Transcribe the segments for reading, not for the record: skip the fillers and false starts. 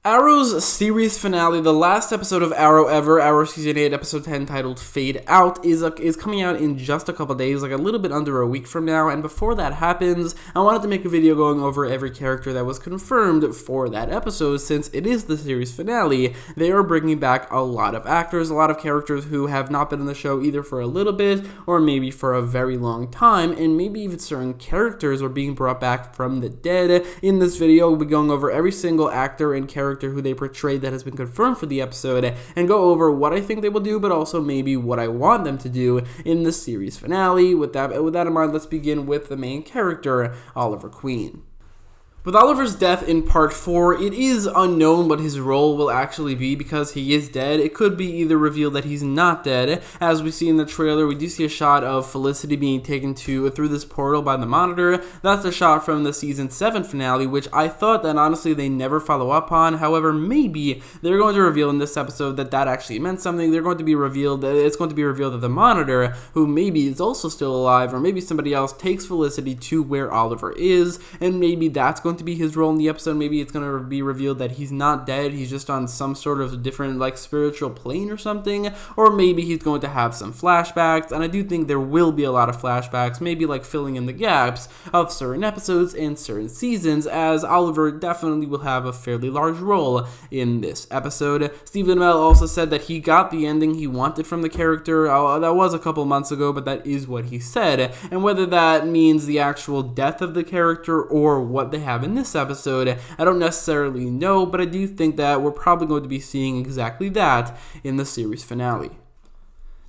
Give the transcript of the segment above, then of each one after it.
Arrow's series finale, the last episode of Arrow ever, Arrow Season 8, Episode 10, titled Fade Out, is coming out in just a couple days, like a little bit under a week from now, and before that happens, I wanted to make a video going over every character that was confirmed for that episode, since it is the series finale. They are bringing back a lot of actors, a lot of characters who have not been in the show either for a little bit, or maybe for a very long time, and maybe even certain characters are being brought back from the dead. In this video, we'll be going over every single actor and character who they portrayed that has been confirmed for the episode, and go over what I think they will do, but also maybe what I want them to do in the series finale. With that in mind, let's begin with the main character, Oliver Queen. With Oliver's death in Part 4, it is unknown what his role will actually be because he is dead. It could be either revealed that he's not dead. As we see in the trailer, we do see a shot of Felicity being taken through this portal by the Monitor. That's a shot from the Season 7 finale, which I thought that honestly they never follow up on. However, maybe they're going to reveal in this episode that actually meant something. It's going to be revealed that the Monitor, who maybe is also still alive, or maybe somebody else, takes Felicity to where Oliver is, and maybe that's going to be his role in the episode. Maybe it's going to be revealed that he's not dead, he's just on some sort of different spiritual plane or something, or maybe he's going to have some flashbacks, and I do think there will be a lot of flashbacks, maybe filling in the gaps of certain episodes and certain seasons, as Oliver definitely will have a fairly large role in this episode. Stephen Amell also said that he got the ending he wanted from the character. That was a couple months ago, but that is what he said, and whether that means the actual death of the character or what they have in this episode, I don't necessarily know, but I do think that we're probably going to be seeing exactly that in the series finale.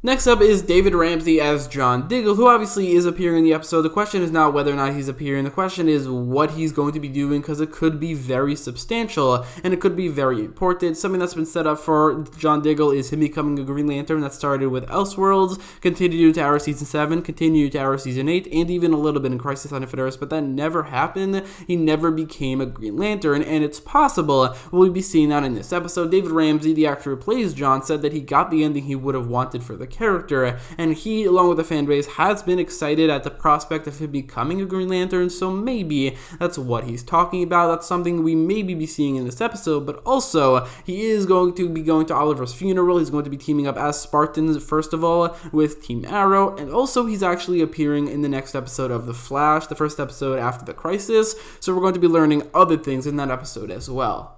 Next up is David Ramsey as John Diggle, who obviously is appearing in the episode. The question is not whether or not he's appearing, the question is what he's going to be doing, because it could be very substantial, and it could be very important. Something that's been set up for John Diggle is him becoming a Green Lantern. That started with Elseworlds, continued to Arrow Season 7, continued to Arrow Season 8, and even a little bit in Crisis on Infinite Earths, but that never happened. He never became a Green Lantern, and it's possible we'll be seeing that in this episode. David Ramsey, the actor who plays John, said that he got the ending he would have wanted for the character, and he, along with the fan base, has been excited at the prospect of him becoming a Green Lantern, so maybe that's what he's talking about. That's something we maybe be seeing in this episode, but also he is going to be going to Oliver's funeral. He's going to be teaming up as Spartans, first of all, with Team Arrow, and also he's actually appearing in the next episode of The Flash, the first episode after the Crisis, so we're going to be learning other things in that episode as well.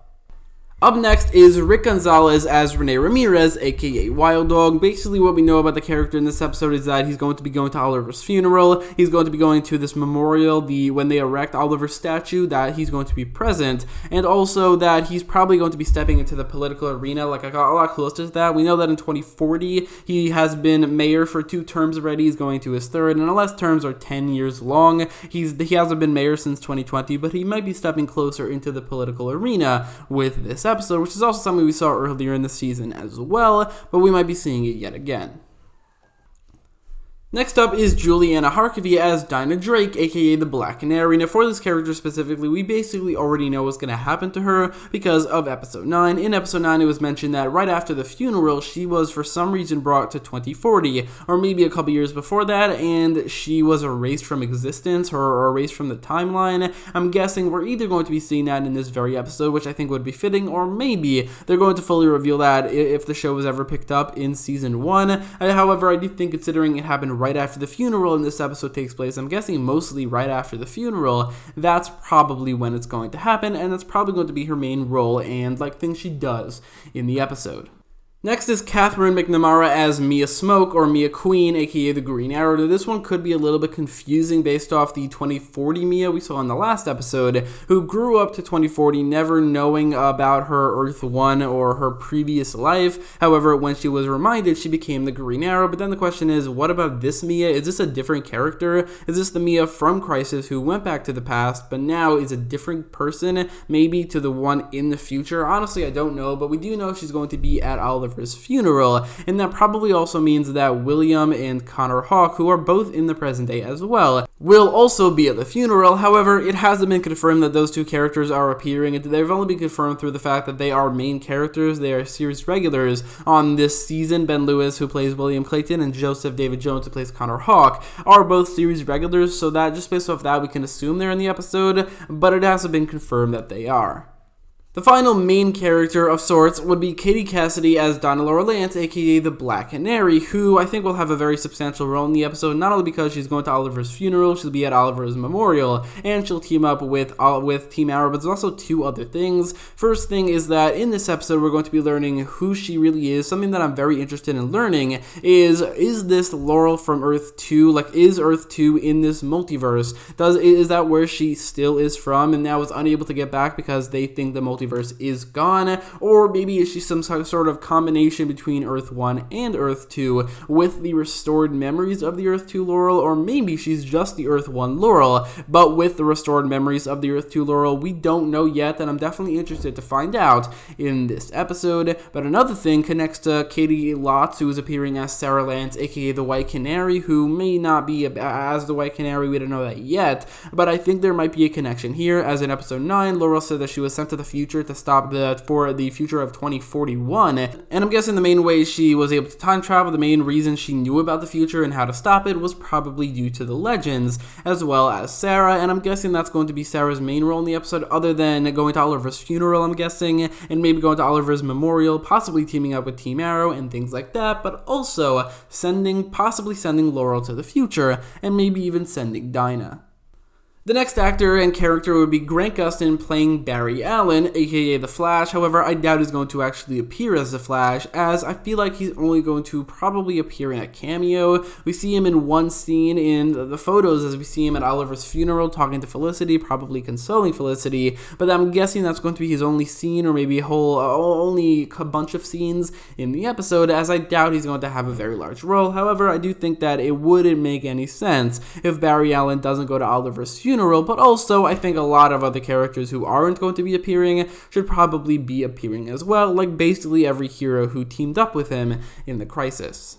Up next is Rick Gonzalez as Rene Ramirez, aka Wild Dog. Basically, what we know about the character in this episode is that he's going to be going to Oliver's funeral. He's going to be going to this memorial, when they erect Oliver's statue, that he's going to be present, and also that he's probably going to be stepping into the political arena, a lot closer to that. We know that in 2040, he has been mayor for 2 terms already. He's going to his 3rd, and unless terms are 10 years long, he hasn't been mayor since 2020, but he might be stepping closer into the political arena with this episode, which is also something we saw earlier in the season as well, but we might be seeing it yet again. Next up is Juliana Harkavy as Dinah Drake, aka the Black Canary. Now, for this character specifically, we basically already know what's going to happen to her because of Episode 9. In Episode 9, it was mentioned that right after the funeral, she was for some reason brought to 2040, or maybe a couple years before that, and she was erased from existence, or erased from the timeline. I'm guessing we're either going to be seeing that in this very episode, which I think would be fitting, or maybe they're going to fully reveal that if the show was ever picked up in Season 1. However, I do think, considering it happened right after the funeral and this episode takes place, I'm guessing mostly right after the funeral, that's probably when it's going to happen, and that's probably going to be her main role and things she does in the episode. Next is Catherine McNamara as Mia Smoak, or Mia Queen, aka the Green Arrow. Now, this one could be a little bit confusing based off the 2040 Mia we saw in the last episode, who grew up to 2040 never knowing about her Earth 1 or her previous life. However, when she was reminded, she became the Green Arrow. But then the question is, what about this Mia? Is this a different character? Is this the Mia from Crisis who went back to the past, but now is a different person, maybe to the one in the future? Honestly, I don't know, but we do know she's going to be at Oliver's funeral, and that probably also means that William and Connor Hawke, who are both in the present day as well, will also be at the funeral. However, it hasn't been confirmed that those two characters are appearing. They've only been confirmed through the fact that they are main characters. They are series regulars on this season. Ben Lewis, who plays William Clayton, and Joseph David Jones, who plays Connor Hawke, are both series regulars, so that just based off that, we can assume they're in the episode, but it hasn't been confirmed that they are. The final main character of sorts would be Katie Cassidy as Donna Laurel, aka the Black Canary, who I think will have a very substantial role in the episode, not only because she's going to Oliver's funeral, she'll be at Oliver's memorial, and she'll team up with Team Arrow, but there's also two other things. First thing is that in this episode, we're going to be learning who she really is. Something that I'm very interested in learning is this Laurel from Earth 2? Like, is Earth 2 in this multiverse? Is that where she still is from and now is unable to get back because they think the multiverse is gone? Or maybe is she some sort of combination between Earth 1 and Earth 2 with the restored memories of the Earth 2 Laurel? Or maybe she's just the Earth 1 Laurel, but with the restored memories of the Earth 2 Laurel. We don't know yet, and I'm definitely interested to find out in this episode. But another thing connects to Katie Lotz, who is appearing as Sara Lance, aka the White Canary, who may not be as the White Canary, we don't know that yet, but I think there might be a connection here, as in episode 9, Laurel said that she was sent to the future to stop for the future of 2041, and I'm guessing the main way she was able to time travel, the main reason she knew about the future and how to stop it was probably due to the legends, as well as Sara, and I'm guessing that's going to be Sara's main role in the episode, other than going to Oliver's funeral, I'm guessing, and maybe going to Oliver's memorial, possibly teaming up with Team Arrow and things like that, but also possibly sending Laurel to the future, and maybe even sending Dinah. The next actor and character would be Grant Gustin playing Barry Allen, aka The Flash. However, I doubt he's going to actually appear as The Flash, as I feel like he's only going to probably appear in a cameo. We see him in one scene in the photos as we see him at Oliver's funeral talking to Felicity, probably consoling Felicity, but I'm guessing that's going to be his only scene, or maybe only a bunch of scenes in the episode, as I doubt he's going to have a very large role. However, I do think that it wouldn't make any sense if Barry Allen doesn't go to Oliver's funeral, but also I think a lot of other characters who aren't going to be appearing should probably be appearing as well, like basically every hero who teamed up with him in the Crisis.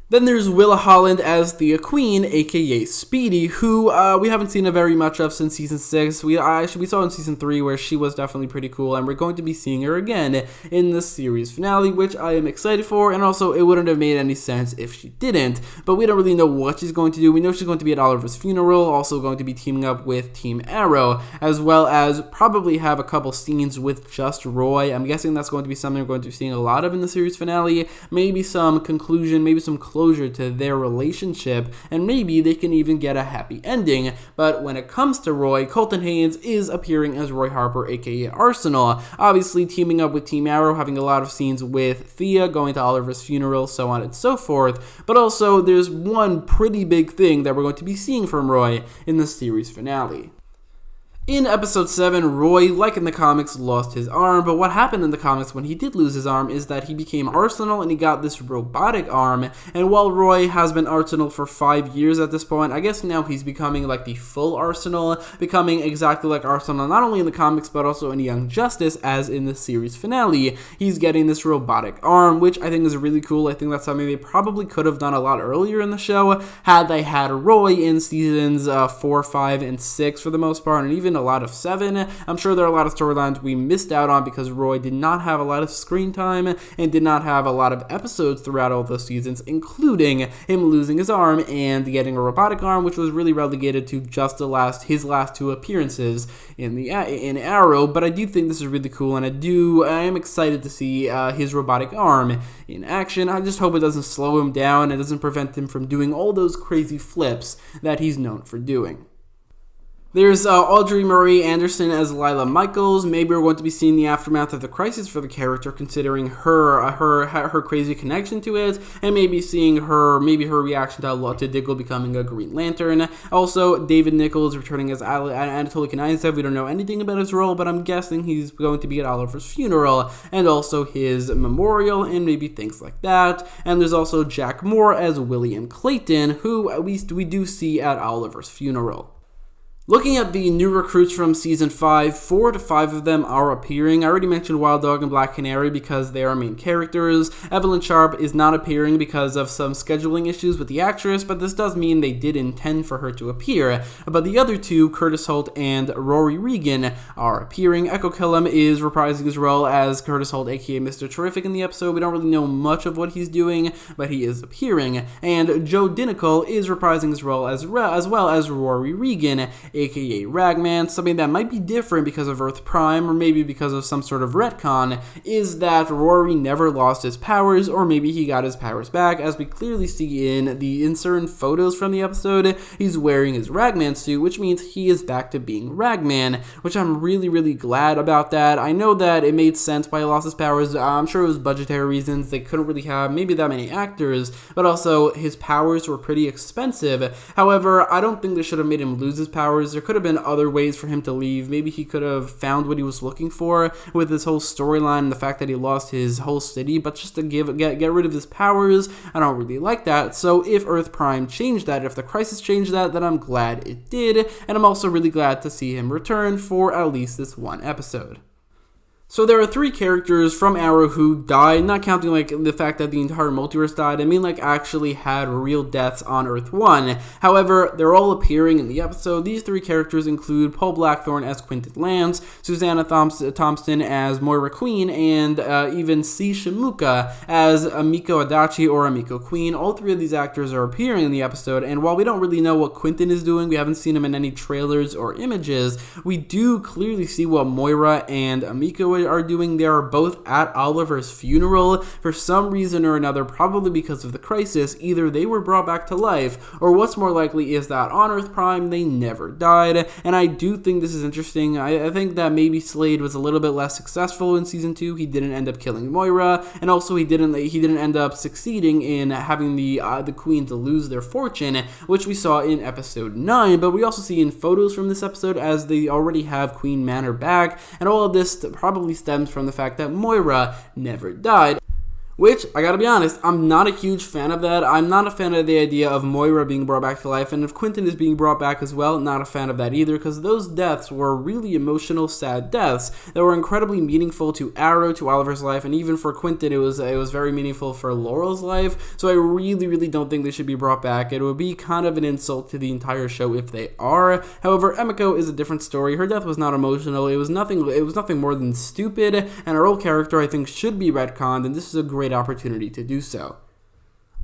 Then there's Willa Holland as Thea Queen, aka Speedy, who we haven't seen very much of since season 6. We saw in season 3 where she was definitely pretty cool, and we're going to be seeing her again in the series finale, which I am excited for, and also it wouldn't have made any sense if she didn't, but we don't really know what she's going to do. We know she's going to be at Oliver's funeral, also going to be teaming up with Team Arrow, as well as probably have a couple scenes with just Roy. I'm guessing that's going to be something we're going to be seeing a lot of in the series finale, maybe some conclusion, maybe some closure to their relationship, and maybe they can even get a happy ending. But when it comes to Roy, Colton Haynes is appearing as Roy Harper, aka Arsenal, obviously teaming up with Team Arrow, having a lot of scenes with Thea, going to Oliver's funeral, so on and so forth. But also there's one pretty big thing that we're going to be seeing from Roy in the series finale. In episode 7, Roy, like in the comics, lost his arm, but what happened in the comics when he did lose his arm is that he became Arsenal and he got this robotic arm, and while Roy has been Arsenal for 5 years at this point, I guess now he's becoming like the full Arsenal, becoming exactly like Arsenal, not only in the comics but also in Young Justice, as in the series finale. He's getting this robotic arm, which I think is really cool. I think that's something they probably could have done a lot earlier in the show, had they had Roy in seasons 4, 5, and 6 for the most part, and even a lot of 7. I'm sure there are a lot of storylines we missed out on because Roy did not have a lot of screen time and did not have a lot of episodes throughout all those seasons, including him losing his arm and getting a robotic arm, which was really relegated to just his last 2 appearances in Arrow. But I do think this is really cool, and I am excited to see his robotic arm in action. I just hope it doesn't slow him down and doesn't prevent him from doing all those crazy flips that he's known for doing. There's Audrey Marie Anderson as Lila Michaels. Maybe we're going to be seeing the aftermath of the Crisis for the character, considering her crazy connection to it, and maybe seeing her reaction to Diggle becoming a Green Lantern. Also, David Nichols returning as Anatoly Knizia. We don't know anything about his role, but I'm guessing he's going to be at Oliver's funeral and also his memorial, and maybe things like that. And there's also Jack Moore as William Clayton, who at least we do see at Oliver's funeral. Looking at the new recruits from Season 5, 4 to 5 of them are appearing. I already mentioned Wild Dog and Black Canary because they are main characters. Evelyn Sharp is not appearing because of some scheduling issues with the actress, but this does mean they did intend for her to appear. But the other two, Curtis Holt and Rory Regan, are appearing. Echo Killam is reprising his role as Curtis Holt, aka Mr. Terrific, in the episode. We don't really know much of what he's doing, but he is appearing. And Joe Dinical is reprising his role as well as Rory Regan, aka Ragman. Something that might be different because of Earth Prime, or maybe because of some sort of retcon, is that Rory never lost his powers, or maybe he got his powers back, as we clearly see in certain photos from the episode. He's wearing his Ragman suit, which means he is back to being Ragman, which I'm really glad about that. I know that it made sense why he lost his powers. I'm sure it was budgetary reasons. They couldn't really have maybe that many actors, but also his powers were pretty expensive. However, I don't think they should have made him lose his powers. There could have been other ways for him to leave. Maybe he could have found what he was looking for with this whole storyline and the fact that he lost his whole city, but just to get rid of his powers, I don't really like that. So if Earth Prime changed that, if the Crisis changed that, then I'm glad it did, and I'm also really glad to see him return for at least this one episode. So there are 3 characters from Arrow who died, not counting like the fact that the entire multiverse died. I mean like actually had real deaths on Earth 1. However, they're all appearing in the episode. These 3 characters include Paul Blackthorne as Quentin Lance, Susanna Thompson as Moira Queen, and even C. Shimuka as Amiko Adachi or Amiko Queen. All 3 of these actors are appearing in the episode, and while we don't really know what Quentin is doing, we haven't seen him in any trailers or images, we do clearly see what Moira and Amiko are doing. They are both at Oliver's funeral for some reason or another, probably because of the Crisis. Either they were brought back to life, or what's more likely is that on Earth Prime they never died. And I do think this is interesting. I think that maybe Slade was a little bit less successful in season 2. He didn't end up killing Moira, and also he didn't end up succeeding in having the Queen to lose their fortune, which we saw in episode 9. But we also see in photos from this episode as they already have Queen Manor back, and all of this probably stems from the fact that Moira never died. Which, I gotta be honest, I'm not a huge fan of that. I'm not a fan of the idea of Moira being brought back to life, and if Quentin is being brought back as well, not a fan of that either, because those deaths were really emotional, sad deaths that were incredibly meaningful to Arrow, to Oliver's life, and even for Quentin, it was very meaningful for Laurel's life, so I really don't think they should be brought back. It would be kind of an insult to the entire show if they are. However, Emiko is a different story. Her death was not emotional. It was nothing more than stupid, and her old character, I think, should be retconned, and this is a great opportunity to do so.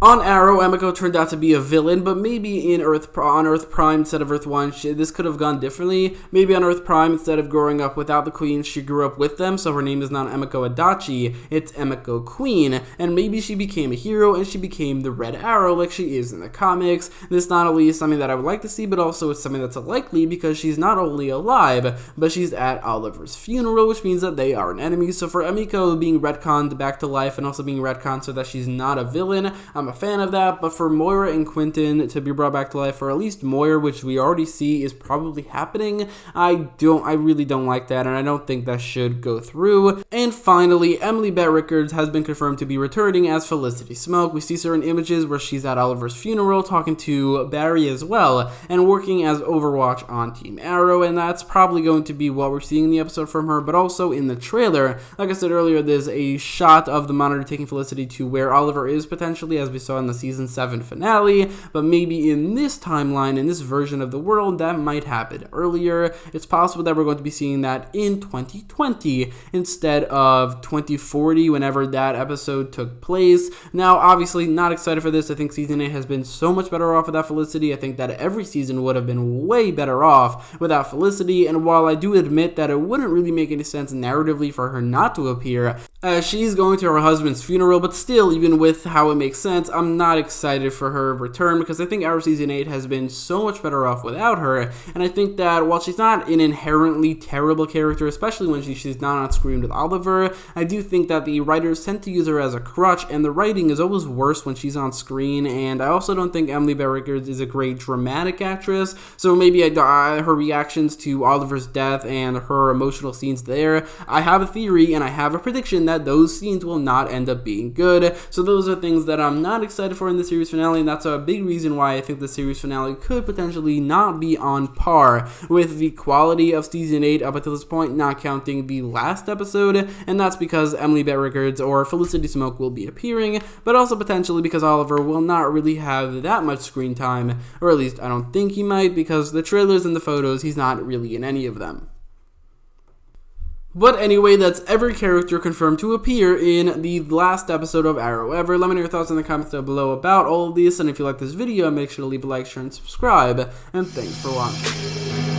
On Arrow, Emiko turned out to be a villain, but maybe on Earth Prime instead of Earth 1, this could have gone differently. Maybe on Earth Prime, instead of growing up without the Queen, she grew up with them, so her name is not Emiko Adachi, it's Emiko Queen, and maybe she became a hero and she became the Red Arrow like she is in the comics. This not only is something that I would like to see, but also it's something that's likely because she's not only alive, but she's at Oliver's funeral, which means that they are an enemy. So for Emiko being retconned back to life and also being retconned so that she's not a villain, I'm a fan of that. But for Moira and Quentin to be brought back to life, or at least Moira, which we already see is probably happening, I really don't like that, and I don't think that should go through. And finally, Emily Bett Rickards has been confirmed to be returning as Felicity Smoak. We see certain images where she's at Oliver's funeral talking to Barry as well, and working as Overwatch on Team Arrow, and that's probably going to be what we're seeing in the episode from her, but also in the trailer. Like I said earlier, there's a shot of the monitor taking Felicity to where Oliver is potentially, as we saw in the season 7 finale, but maybe in this timeline, in this version of the world, that might happen earlier. It's possible that we're going to be seeing that in 2020 instead of 2040, whenever that episode took place. Now, obviously, not excited for this. I think season 8 has been so much better off without Felicity. I think that every season would have been way better off without Felicity, and while I do admit that it wouldn't really make any sense narratively for her not to appear, she's going to her husband's funeral, but still, even with how it makes sense, I'm not excited for her return because I think Arrow Season 8 has been so much better off without her, and I think that while she's not an inherently terrible character, especially when she's not on screen with Oliver, I do think that the writers tend to use her as a crutch, and the writing is always worse when she's on screen, and I also don't think Emily Bett Rickards is a great dramatic actress, so maybe her reactions to Oliver's death and her emotional scenes there, I have a theory and I have a prediction that those scenes will not end up being good, so those are things that I'm not excited for in the series finale, and that's a big reason why I think the series finale could potentially not be on par with the quality of season 8 up until this point, not counting the last episode, and that's because Emily Bett Rickards or Felicity Smoak will be appearing, but also potentially because Oliver will not really have that much screen time, or at least I don't think he might, because the trailers and the photos, he's not really in any of them. But anyway, that's every character confirmed to appear in the last episode of Arrow Ever. Let me know your thoughts in the comments down below about all of this, and if you like this video, make sure to leave a like, share, and subscribe, and thanks for watching.